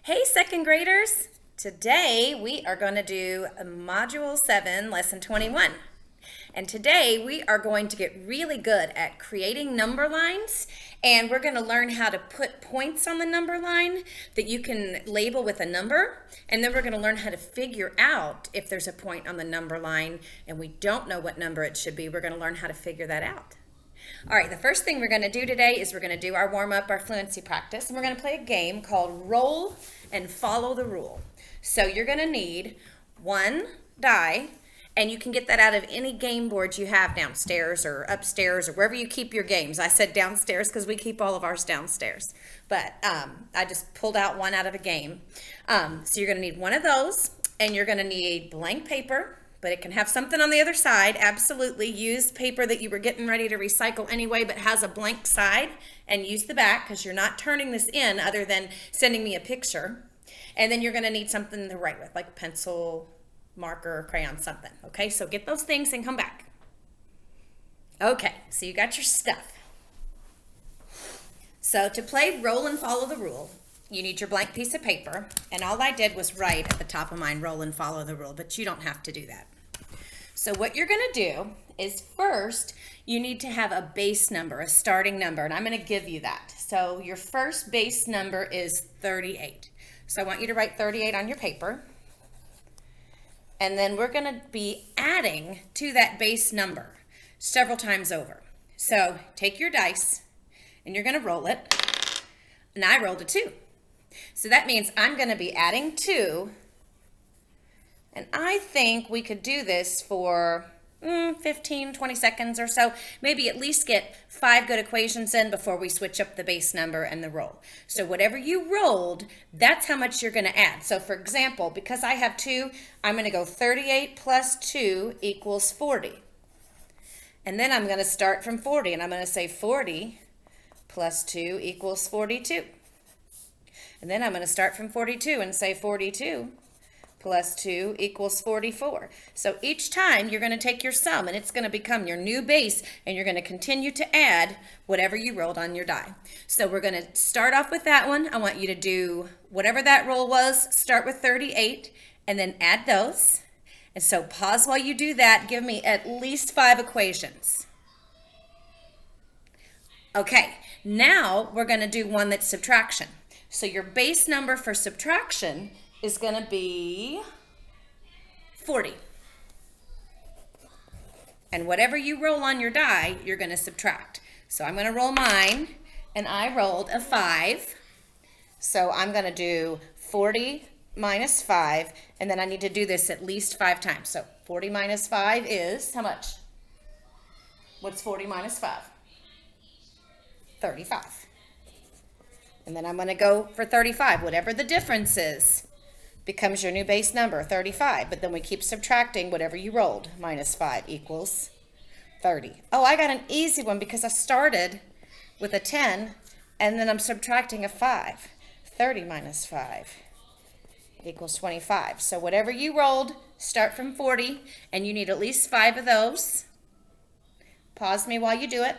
Hey, second graders! Today we are going to do Module 7, Lesson 21. And today we are going to get really good at creating number lines, and we're going to learn how to put points on the number line that you can label with a number. And then we're going to learn how to figure out if there's a point on the number line and we don't know what number it should be. We're going to learn how to figure that out. All right, the first thing we're going to do today is we're going to do our warm-up, our fluency practice, and we're going to play a game called Roll and Follow the Rule. So you're going to need one die, and you can get that out of any game board you have downstairs or upstairs or wherever you keep your games. I said downstairs because we keep all of ours downstairs, but I just pulled out one out of a game. So you're going to need one of those, and you're going to need blank paper, but it can have something on the other side. Absolutely. Use paper that you were getting ready to recycle anyway, but has a blank side, and use the back because you're not turning this in other than sending me a picture. And then you're going to need something to write with, like a pencil, marker, crayon, something. Okay, so get those things and come back. Okay, so you got your stuff. So to play Roll and Follow the Rule, you need your blank piece of paper, and all I did was write at the top of mine, Roll and Follow the Rule, but you don't have to do that. So what you're going to do is first, you need to have a base number, a starting number, and I'm going to give you that. So your first base number is 38. So I want you to write 38 on your paper, and then we're going to be adding to that base number several times over. So take your dice, and you're going to roll it, and I rolled a 2. So that means I'm going to be adding 2, and I think we could do this for 15, 20 seconds or so, maybe at least get 5 good equations in before we switch up the base number and the roll. So whatever you rolled, that's how much you're going to add. So for example, because I have 2, I'm going to go 38 plus 2 equals 40. And then I'm going to start from 40, and I'm going to say 40 plus 2 equals 42. And then I'm going to start from 42 and say 42 plus 2 equals 44. So each time you're going to take your sum, and it's going to become your new base, and you're going to continue to add whatever you rolled on your die. So we're going to start off with that one. I want you to do whatever that roll was, start with 38, and then add those. And so pause while you do that. Give me at least 5 equations. Okay, now we're going to do one that's subtraction. So your base number for subtraction is going to be 40. And whatever you roll on your die, you're going to subtract. So I'm going to roll mine, and I rolled a 5. So I'm going to do 40 minus 5, and then I need to do this at least 5 times. So 40 minus 5 is how much? What's 40 minus 5? 35. And then I'm going to go for 35. Whatever the difference is becomes your new base number, 35. But then we keep subtracting whatever you rolled. Minus 5 equals 30. Oh, I got an easy one because I started with a 10, and then I'm subtracting a 5. 30 minus 5 equals 25. So whatever you rolled, start from 40, and you need at least 5 of those. Pause me while you do it.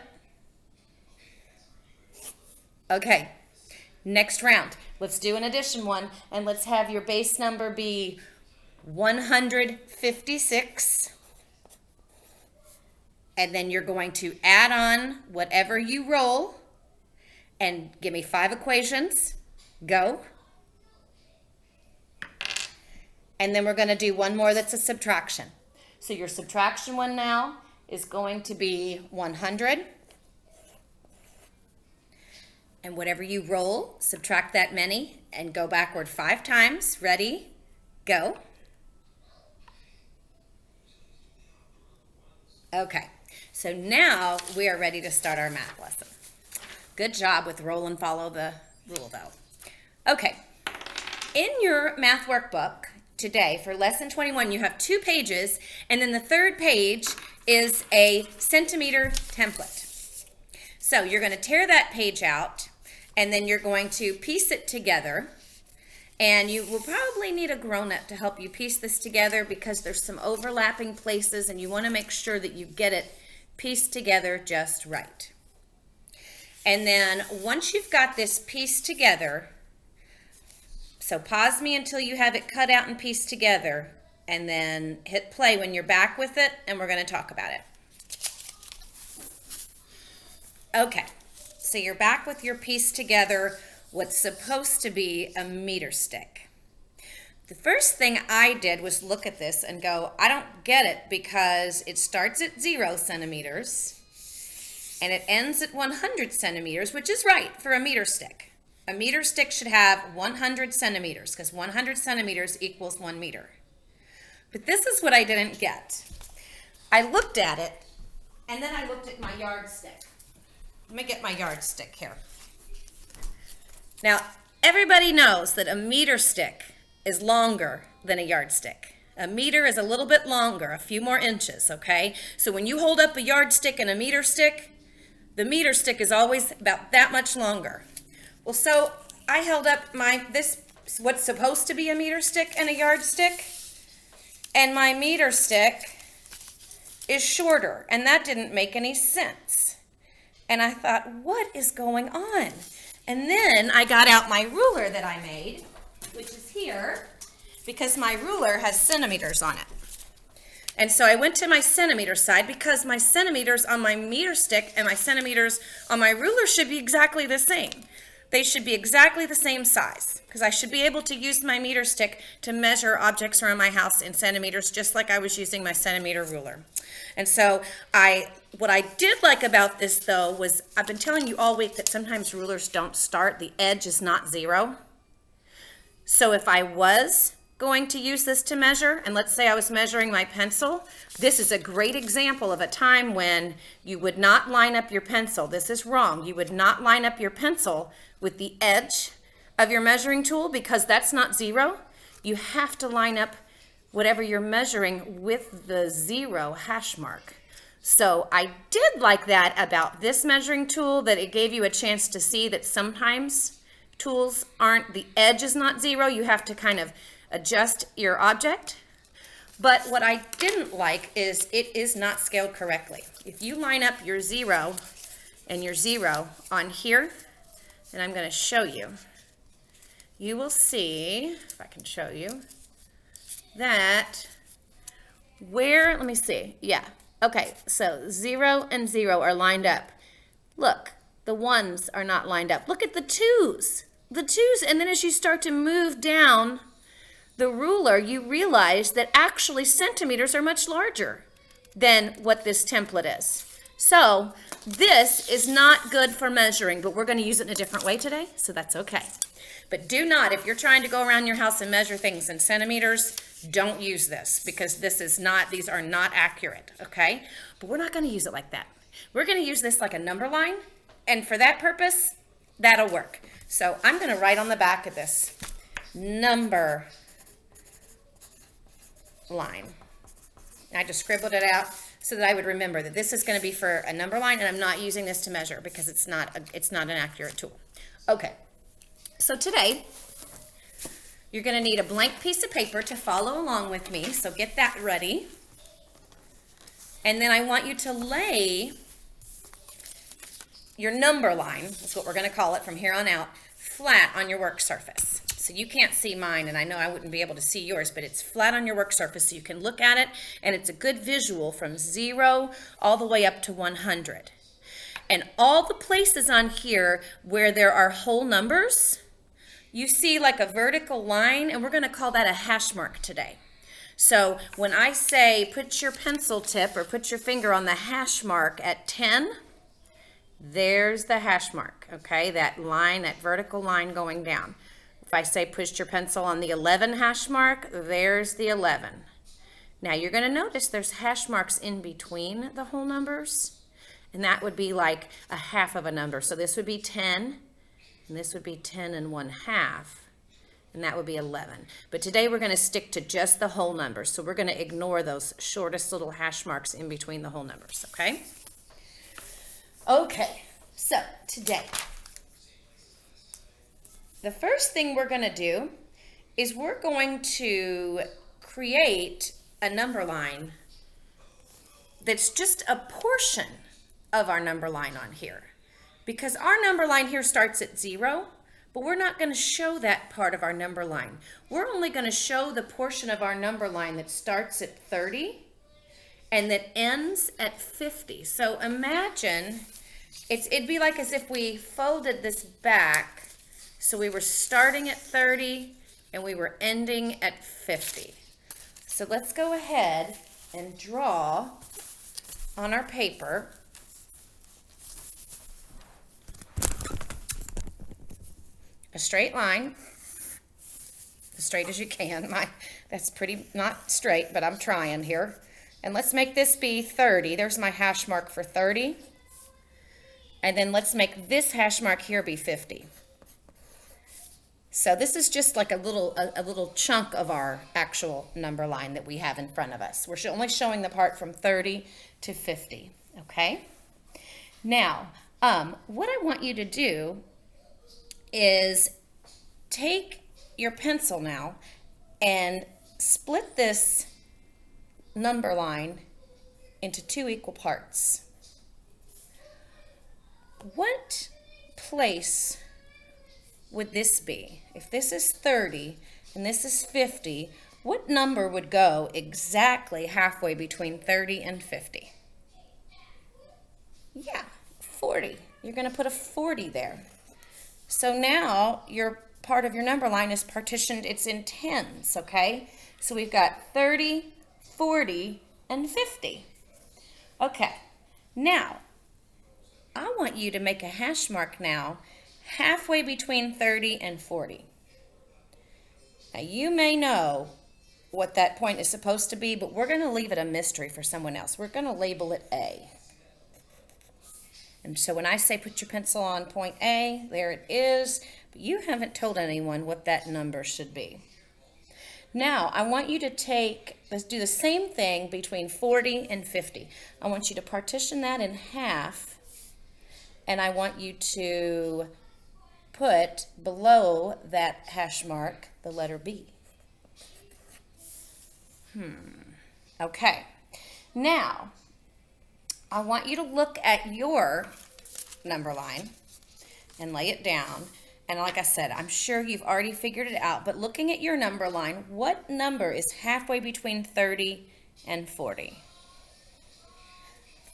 Okay. Next round, let's do an addition one, and let's have your base number be 156. And then you're going to add on whatever you roll, and give me 5 equations. Go. And then we're going to do one more that's a subtraction. So your subtraction one now is going to be 100. And whatever you roll, subtract that many and go backward 5 times. Ready? Go. Okay, so now we are ready to start our math lesson. Good job with roll and follow the rule though. Okay, in your math workbook today for lesson 21, you have 2 pages, and then the 3rd page is a centimeter template. So you're going to tear that page out, and then you're going to piece it together, and you will probably need a grown-up to help you piece this together because there's some overlapping places, and you want to make sure that you get it pieced together just right. And then once you've got this pieced together, So pause me until you have it cut out and pieced together, and then hit play when you're back with it, and we're going to talk about it. Okay, so you're back with your piece together, what's supposed to be a meter stick. The first thing I did was look at this and go, I don't get it, because it starts at 0 centimeters and it ends at 100 centimeters, which is right for a meter stick. A meter stick should have 100 centimeters because 100 centimeters equals 1 meter. But this is what I didn't get. I looked at it, and then I looked at my yardstick. Let me get my yardstick here. Now, everybody knows that a meter stick is longer than a yardstick. A meter is a little bit longer, a few more inches, okay? So when you hold up a yardstick and a meter stick, the meter stick is always about that much longer. Well, so I held up what's supposed to be a meter stick and a yardstick, and my meter stick is shorter, and that didn't make any sense. And I thought, what is going on? And then I got out my ruler that I made, which is here, because my ruler has centimeters on it. And so I went to my centimeter side because my centimeters on my meter stick and my centimeters on my ruler should be exactly the same. They should be exactly the same size because I should be able to use my meter stick to measure objects around my house in centimeters just like I was using my centimeter ruler. And so what I did like about this though was I've been telling you all week that sometimes rulers don't start, the edge is not 0. So if I was going to use this to measure, and let's say I was measuring my pencil, this is a great example of a time when you would not line up your pencil. This is wrong. You would not line up your pencil with the edge of your measuring tool because that's not 0. You have to line up whatever you're measuring with the 0 hash mark. So I did like that about this measuring tool, that it gave you a chance to see that sometimes tools the edge is not 0. You have to kind of adjust your object. But what I didn't like is it is not scaled correctly. If you line up your 0 and your 0 on here, and I'm going to show you, you will see, if I can show you, that let me see, yeah, okay, so 0 and 0 are lined up. Look, the 1s are not lined up. Look at the 2s, and then as you start to move down the ruler, you realize that actually centimeters are much larger than what this template is. So this is not good for measuring, but we're going to use it in a different way today, so that's okay. But do not, if you're trying to go around your house and measure things in centimeters, don't use this because these are not accurate, okay? But we're not going to use it like that. We're going to use this like a number line, and for that purpose, that'll work. So I'm going to write on the back of this number line. I just scribbled it out so that I would remember that this is going to be for a number line, and I'm not using this to measure because it's not an accurate tool. Okay, so today you're going to need a blank piece of paper to follow along with me, so get that ready. And then I want you to lay your number line, that's what we're going to call it from here on out, flat on your work surface. So you can't see mine, and I know I wouldn't be able to see yours, but it's flat on your work surface so you can look at it, and it's a good visual from 0 all the way up to 100. And all the places on here where there are whole numbers, you see like a vertical line, and we're going to call that a hash mark today. So when I say put your pencil tip or put your finger on the hash mark at 10, there's the hash mark, okay? That line, that vertical line going down. If I say push your pencil on the 11 hash mark, there's the 11. Now you're going to notice there's hash marks in between the whole numbers, and that would be like a half of a number. So this would be 10, and this would be 10 and 1/2, and that would be 11. But today we're going to stick to just the whole numbers, so we're going to ignore those shortest little hash marks in between the whole numbers, okay? Okay, so today, the first thing we're going to do is we're going to create a number line that's just a portion of our number line on here. Because our number line here starts at 0, but we're not going to show that part of our number line. We're only going to show the portion of our number line that starts at 30 and that ends at 50. So imagine it'd be like as if we folded this back, so we were starting at 30 and we were ending at 50. So let's go ahead and draw on our paper a straight line, as straight as you can. That's pretty not straight, but I'm trying here. And let's make this be 30. There's my hash mark for 30. And then let's make this hash mark here be 50. So this is just like a little chunk of our actual number line that we have in front of us. We're only showing the part from 30 to 50, okay? Now, what I want you to do is take your pencil now and split this number line into 2 equal parts. What place would this be? If this is 30 and this is 50, what number would go exactly halfway between 30 and 50? Yeah, 40. You're going to put a 40 there. So now your part of your number line is partitioned, it's in tens, okay? So we've got 30, 40, and 50. Okay, now I want you to make a hash mark now halfway between 30 and 40. Now you may know what that point is supposed to be, but we're going to leave it a mystery for someone else. We're going to label it A. And so when I say put your pencil on point A, there it is, but you haven't told anyone what that number should be. Now, I want you to let's do the same thing between 40 and 50. I want you to partition that in half, and I want you to put below that hash mark the letter B. Okay. Now, I want you to look at your number line and lay it down. And like I said, I'm sure you've already figured it out, but looking at your number line, what number is halfway between 30 and 40?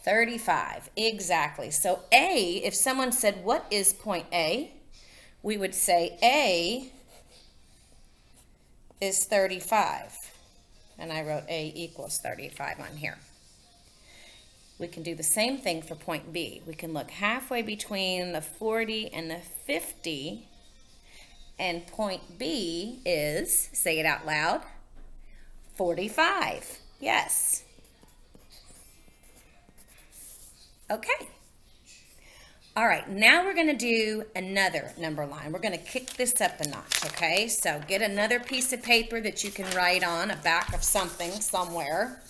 35, exactly. So A, if someone said, what is point A? We would say A is 35. And I wrote A equals 35 on here. We can do the same thing for point B. We can look halfway between the 40 and the 50, and point B is, say it out loud, 45. Yes. Okay. All right, now we're going to do another number line. We're going to kick this up a notch, okay? So get another piece of paper that you can write on, a back of something somewhere.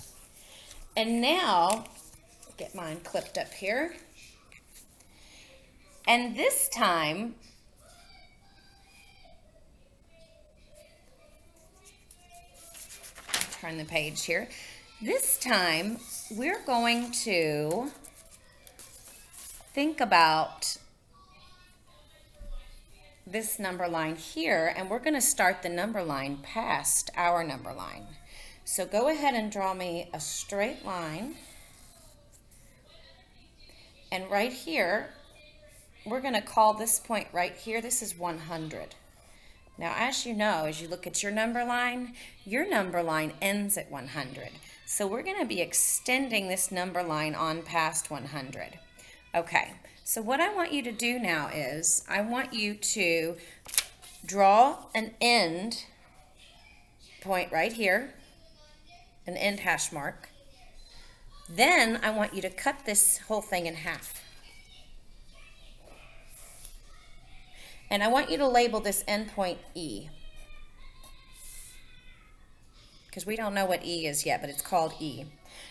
And now, get mine clipped up here. And this time, turn the page here. This time, we're going to think about this number line here, and we're going to start the number line past our number line. So go ahead and draw me a straight line. And right here, we're going to call this point right here, this is 100. Now, as you know, as you look at your number line ends at 100. So we're going to be extending this number line on past 100. Okay, so what I want you to do now is I want you to draw an end point right here, an end hash mark. Then I want you to cut this whole thing in half. And I want you to label this endpoint E, because we don't know what E is yet, but it's called E.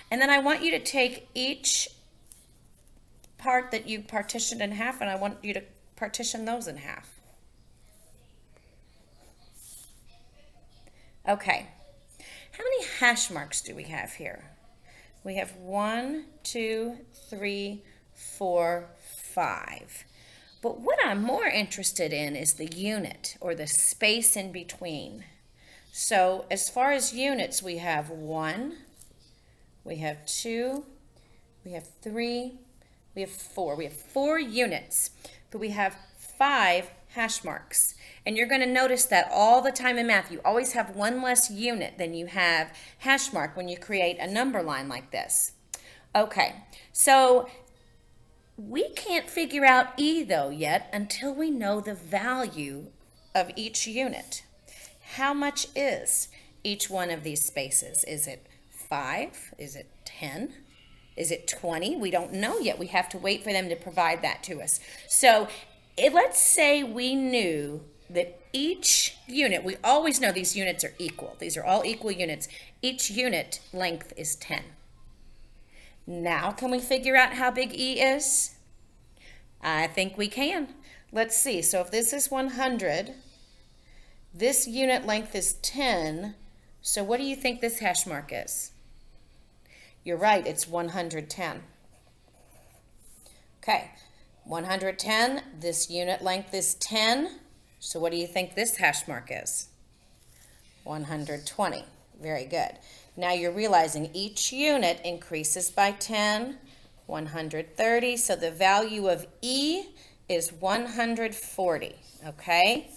And then I want you to take each part that you partitioned in half, and I want you to partition those in half. Okay, how many hash marks do we have here? We have 1, 2, 3, 4, 5. But what I'm more interested in is the unit or the space in between. So as far as units, we have 1, we have 2, we have 3, we have 4. We have 4 units, but we have 5 hash marks. And you're going to notice that all the time in math. You always have one less unit than you have hash mark when you create a number line like this. Okay, so we can't figure out E though yet until we know the value of each unit. How much is each one of these spaces? Is it 5? Is it 10? Is it 20? We don't know yet. We have to wait for them to provide that to us. So let's say we knew that each unit, we always know these units are equal. These are all equal units. Each unit length is 10. Now can we figure out how big E is? I think we can. Let's see. So if this is 100, this unit length is 10. So what do you think this hash mark is? You're right, it's 110. Okay, 110, this unit length is 10. So what do you think this hash mark is? 120. Very good. Now you're realizing each unit increases by 10, 130. So the value of E is 140. Okay?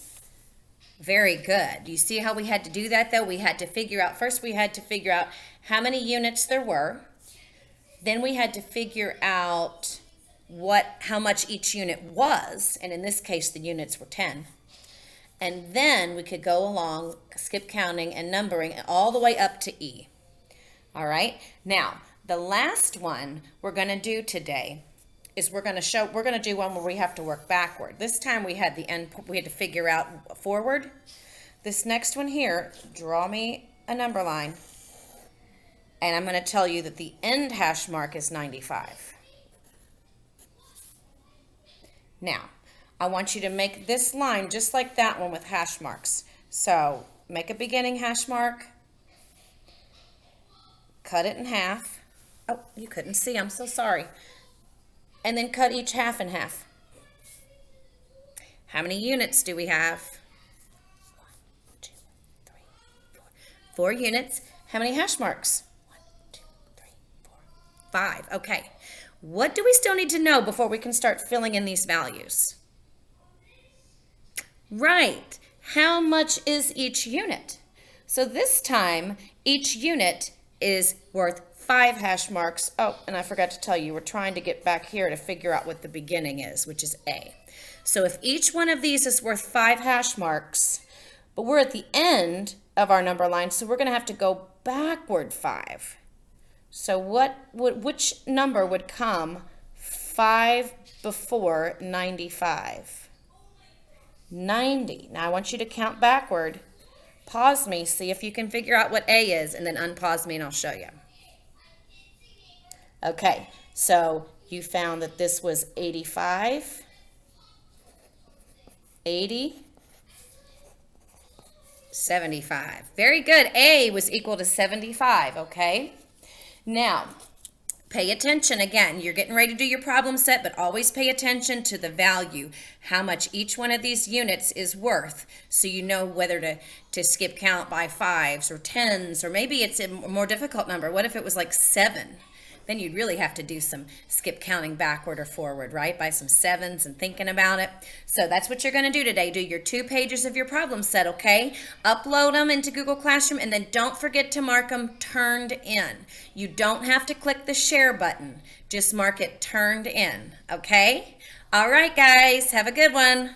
Very good. You see how we had to do that though? We had to figure out, first we had to figure out how many units there were. Then we had to figure out how much each unit was. And in this case, the units were 10. And then we could go along, skip counting and numbering all the way up to E. All right. Now, the last one we're going to do today is we're going to do one where we have to work backward. This time we had to figure out forward. This next one here, draw me a number line. And I'm going to tell you that the end hash mark is 95. Now, I want you to make this line just like that one with hash marks. So make a beginning hash mark, cut it in half. Oh, you couldn't see, I'm so sorry. And then cut each half in half. How many units do we have? 1, 2, 3, 4. 4 units. How many hash marks? 1, 2, 3, 4, 5. Okay. What do we still need to know before we can start filling in these values? Right. How much is each unit? So this time, each unit is worth 5 hash marks. Oh, and I forgot to tell you, we're trying to get back here to figure out what the beginning is, which is A. So if each one of these is worth 5 hash marks, but we're at the end of our number line, so we're going to have to go backward 5. So which number would come 5 before 95? 90. Now I want you to count backward. Pause me, see if you can figure out what A is, and then unpause me and I'll show you. Okay, so you found that this was 85, 80, 75. Very good. A was equal to 75, okay? Now, pay attention again. You're getting ready to do your problem set, but always pay attention to the value, how much each one of these units is worth, so you know whether to skip count by 5s or 10s, or maybe it's a more difficult number. What if it was like 7? Then you'd really have to do some skip counting backward or forward, right? By some 7s and thinking about it. So that's what you're going to do today. Do your 2 pages of your problem set, okay? Upload them into Google Classroom, and then don't forget to mark them turned in. You don't have to click the share button. Just mark it turned in, okay? All right, guys. Have a good one.